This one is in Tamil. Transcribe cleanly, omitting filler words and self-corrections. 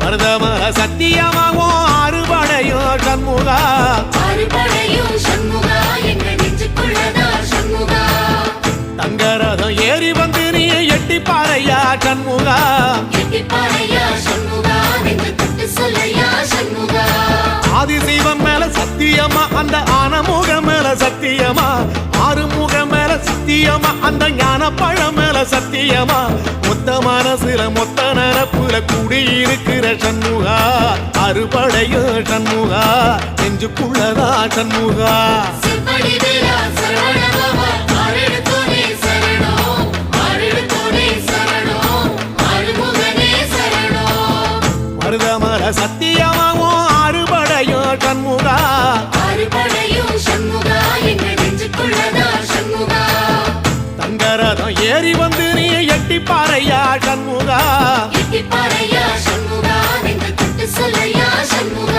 மருதமர சத்தியமாகும் அறுபடையும் சண்முகா அறுபடையும் சண்முகா எங்க நெஞ்சுக்குள்ளதா சண்முகா தங்கரதம் ஏறி வந்து நீ எட்டி பாறையா சண்முகா எட்டி பாறையா சண்முகா நெஞ்சு தொட்டு சொல்லையா சண்முகா ஆதிசைவம் மேல சத்தியமா அந்த ஆனமுக மேல சத்தியமா ஆறுமுக மேல சத்தியமா அந்த ஞான பழம் மேல சத்தியமா மொத்த மனசுல மொத்த நரப்புல கூடியிருக்கிற சண்முகா அறுபடையும் சண்முகா நெஞ்சுக்குள்ளதா சண்முகா சிவடி வேலா சரவணபவா ஆரெடுத்தோனே சரணம் ஆரெடுத்தோனே சரணம் ஆறுமுகனே சரணம் மருதமர சத்தியமாவும் அறுபடையும் சண்முகா அறுபடையும் சண்முகா எங்க நெஞ்சுக்குள்ளதா சண்முகா தங்கரதம் ஏறி வந்து நீ எட்டி பாறையா சண்முகா எட்டி பாறையா சண்முகா நெஞ்சு தொட்டு சொல்லையா சண்முகா